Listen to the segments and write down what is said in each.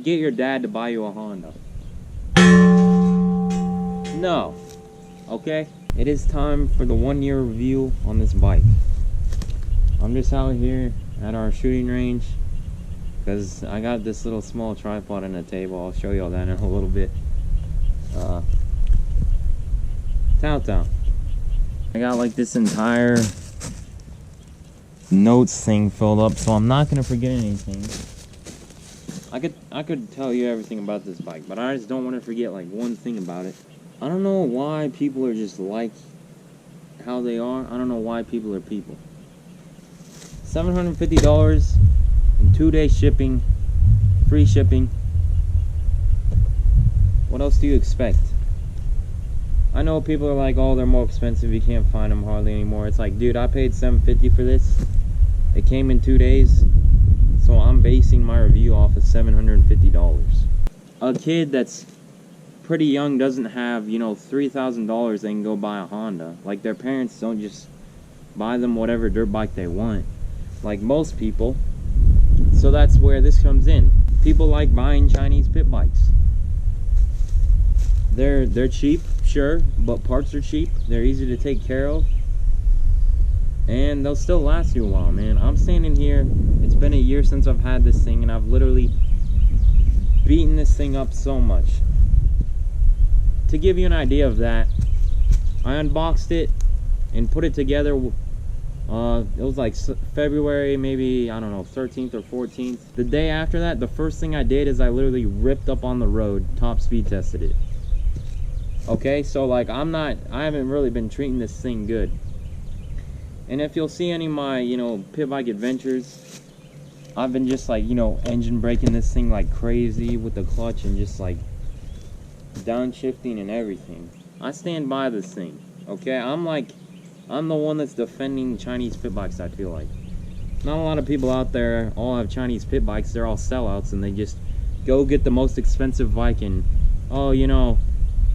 get your dad to buy you a Honda. No. Okay? It is time for the 1-year review on this bike. I'm just out here at our shooting range because I got this little small tripod on the table. I'll show you all that in a little bit. Taotao. I got like this entire notes thing filled up, so I'm not gonna forget anything. I could tell you everything about this bike, but I just don't want to forget like one thing about it. I don't know why people are just like how they are. I don't know why people are people. $750 and 2-day shipping, free shipping. What else do you expect? I know people are like, oh, they're more expensive, you can't find them hardly anymore. It's like, dude, I paid $750 for this. It came in 2 days, so I'm basing my review off of $750. A kid that's pretty young doesn't have, you know, $3,000 they can go buy a Honda. Like, their parents don't just buy them whatever dirt bike they want, like most people. So that's where this comes in. People like buying Chinese pit bikes. They're cheap, sure, but parts are cheap. They're easy to take care of, and they'll still last you a while, man. I'm standing here, it's been a year since I've had this thing, and I've literally beaten this thing up so much. To give you an idea of that, I unboxed it and put it together. It was like February, maybe, I don't know, 13th or 14th. The day after that, the first thing I did is I literally ripped up on the road, top speed tested it. Okay, so like I haven't really been treating this thing good. And if you'll see any of my, you know, pit bike adventures, I've been just like, you know, engine braking this thing like crazy with the clutch and just like downshifting and everything. I stand by this thing, okay? I'm the one that's defending Chinese pit bikes, I feel like. Not a lot of people out there all have Chinese pit bikes. They're all sellouts and they just go get the most expensive bike and, oh, you know,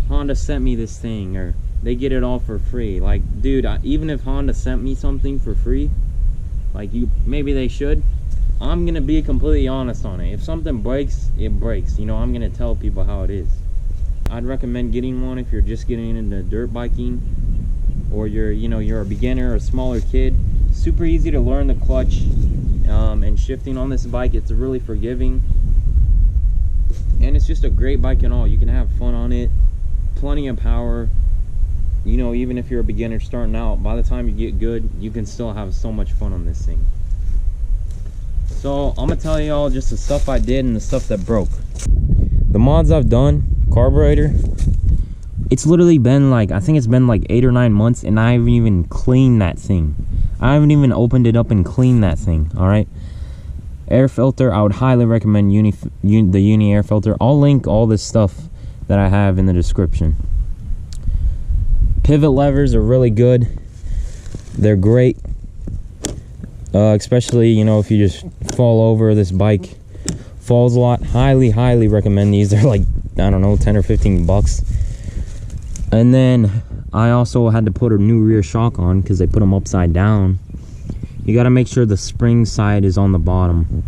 Honda sent me this thing, or they get it all for free. Like, dude, even if Honda sent me something for free, like, maybe they should, I'm gonna be completely honest on it. If something breaks, it breaks. You know, I'm gonna tell people how it is. I'd recommend getting one if you're just getting into dirt biking, or you're a beginner or a smaller kid. Super easy to learn the clutch and shifting on this bike. It's really forgiving, and it's just a great bike and all. You can have fun on it. Plenty of power. You know, even if you're a beginner starting out, by the time you get good, you can still have so much fun on this thing. So I'm gonna tell you all just the stuff I did and the stuff that broke. The mods I've done. Carburetor, it's literally been like, I think it's been like 8 or 9 months, and I haven't even cleaned that thing. I haven't even opened it up and cleaned that thing. All right. Air filter, I would highly recommend the Uni air filter. I'll link all this stuff that I have in the description. Pivot levers are really good. They're great, especially, you know, if you just fall over. This bike falls a lot. Highly recommend these. They're like, I don't know, 10 or 15 bucks. And then I also had to put a new rear shock on because they put them upside down. You got to make sure the spring side is on the bottom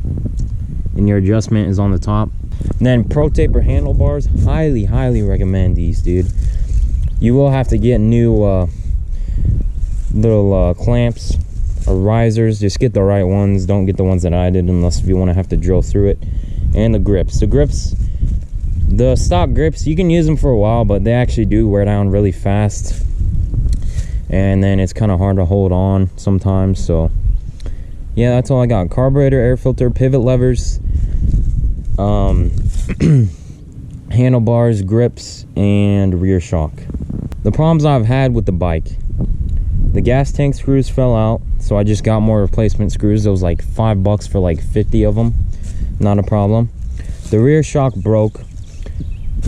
and your adjustment is on the top. And then Pro Taper handlebars, highly recommend these, dude. You will have to get new little clamps or risers. Just get the right ones. Don't get the ones that I did unless you want to have to drill through it. And the grips. The stock grips, you can use them for a while, but they actually do wear down really fast. And then it's kind of hard to hold on sometimes. So yeah, that's all I got. Carburetor, air filter, pivot levers, handlebars, grips, and rear shock. The problems I've had with the bike: the gas tank screws fell out, so I just got more replacement screws. It was like $5 for like 50 of them. Not a problem. The rear shock broke.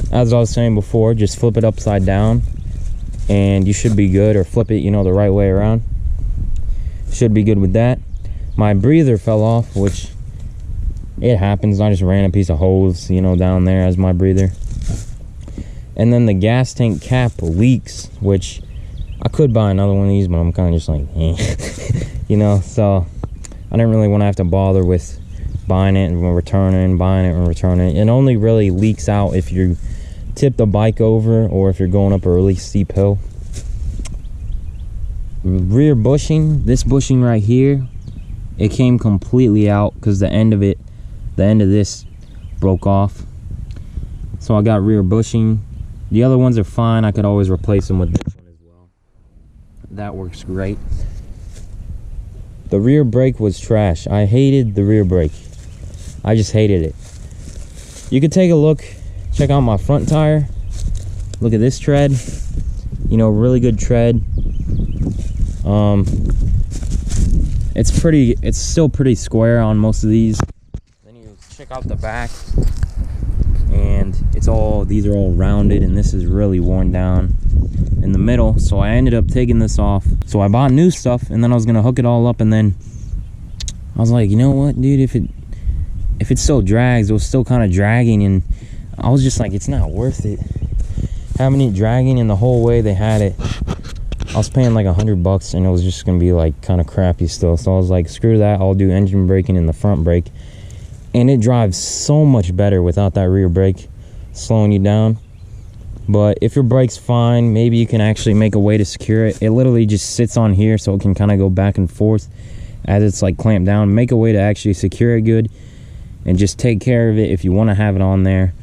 As I was saying before, just flip it upside down and you should be good, or flip it, you know, the right way around. Should be good with that. My breather fell off, which it happens. I just ran a piece of hose, you know, down there as my breather. And then the gas tank cap leaks, which I could buy another one of these, but I'm kind of just like, eh. You know, so I didn't really want to have to bother with buying it and returning, buying it and returning. It only really leaks out if you tip the bike over or if you're going up a really steep hill. Rear bushing, this bushing right here, it came completely out because the end of this broke off. So I got rear bushing. The other ones are fine. I could always replace them with this one as well. That works great. The rear brake was trash. I hated the rear brake. I just hated it. You could take a look, check out my front tire. Look at this tread. You know, really good tread. It's still pretty square on most of these. Then you check out the back, and these are all rounded, and this is really worn down in the middle. So I ended up taking this off. So I bought new stuff, and then I was gonna hook it all up, and then I was like, you know what, dude, if it still drags, it was still kind of dragging, and I was just like, it's not worth it having it dragging. And the whole way they had it, I was paying like $100, and it was just gonna be like kind of crappy still. So I was like, screw that, I'll do engine braking in the front brake. And it drives so much better without that rear brake slowing you down. But if your brake's fine, maybe you can actually make a way to secure it. It literally just sits on here, so it can kind of go back and forth as it's like clamped down. Make a way to actually secure it good and just take care of it if you want to have it on there.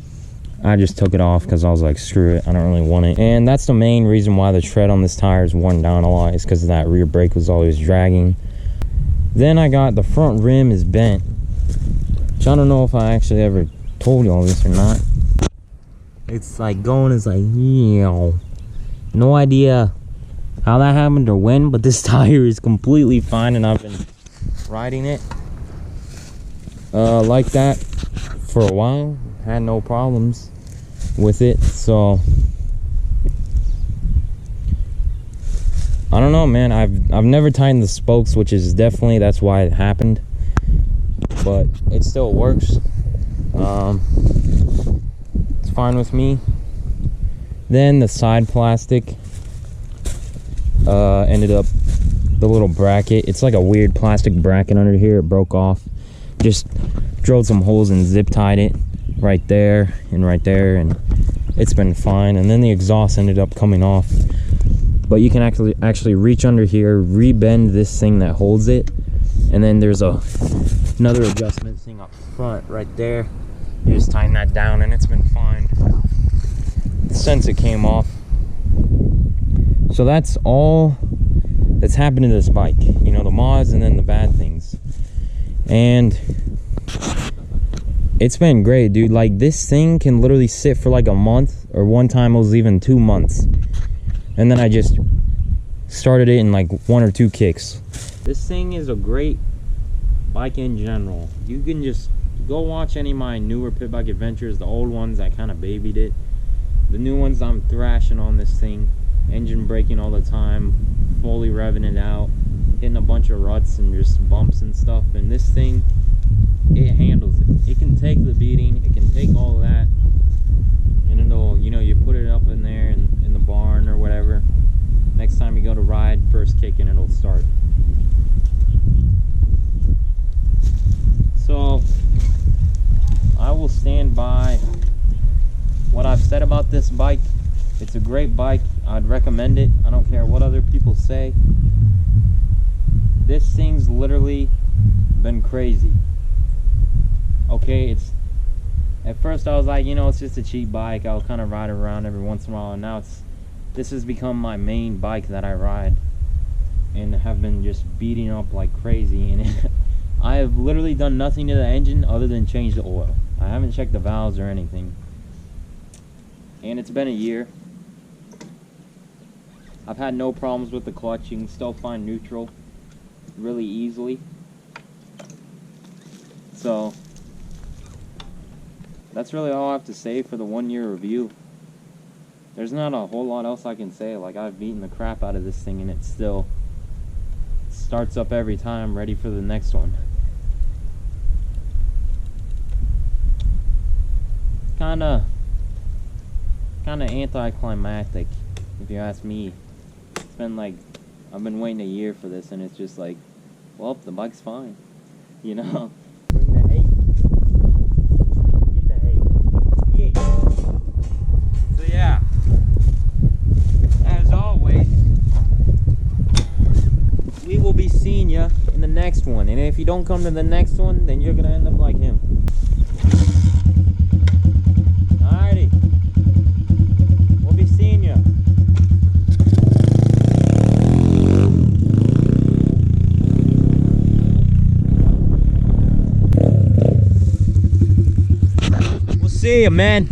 I just took it off because I was like, screw it, I don't really want it. And that's the main reason why the tread on this tire is worn down a lot, is because that rear brake was always dragging. Then I got the front rim is bent, which I don't know if I actually ever told y'all this or not. It's like going, it's like, no idea how that happened or when, but this tire is completely fine, and I've been riding it like that for a while. Had no problems with it. So I don't know, man. I've never tightened the spokes, which is definitely, that's why it happened, but it still works. It's fine with me. Then the side plastic ended up, the little bracket, it's like a weird plastic bracket under here. It broke off. Just drilled some holes and zip tied it right there, and it's been fine. And then the exhaust ended up coming off, but you can actually reach under here, rebend this thing that holds it, and then there's another adjustment thing up front right there. You just tighten that down, and it's been fine since it came off. So that's all that's happened to this bike, you know, the mods and then the bad things. And it's been great, dude. Like, this thing can literally sit for like a month, or one time it was even 2 months, and then I just started it in like 1 or 2 kicks. This thing is a great bike in general. You can just go watch any of my newer pit bike adventures. The old ones, I kind of babied it. The new ones, I'm thrashing on this thing, engine braking all the time, fully revving it out, hitting a bunch of ruts and just bumps and stuff. And this thing, it handles it. It can take the beating, it can take all of that, and it'll, you know, you put it up in there in the barn or whatever. Next time you go to ride, first kick and it'll start. So I will stand by what I've said about this bike. It's a great bike. I'd recommend it. I don't care what other people say. This thing's literally been crazy. Okay, at first I was like, you know, it's just a cheap bike, I'll kind of ride around every once in a while, and now this has become my main bike that I ride, and have been just beating up like crazy. And I have literally done nothing to the engine other than change the oil. I haven't checked the valves or anything, and it's been a year. I've had no problems with the clutch. You can still find neutral really easily. So that's really all I have to say for the 1 year review. There's not a whole lot else I can say. Like, I've beaten the crap out of this thing, and it still starts up every time, ready for the next one. Kinda anticlimactic, if you ask me. It's been like, I've been waiting a year for this, and it's just like, well, the bike's fine, you know. Bring the hate. will be seeing you in the next one. And if you don't come to the next one, then you're gonna end up like him. Alrighty. We'll be seeing you. We'll see you, man.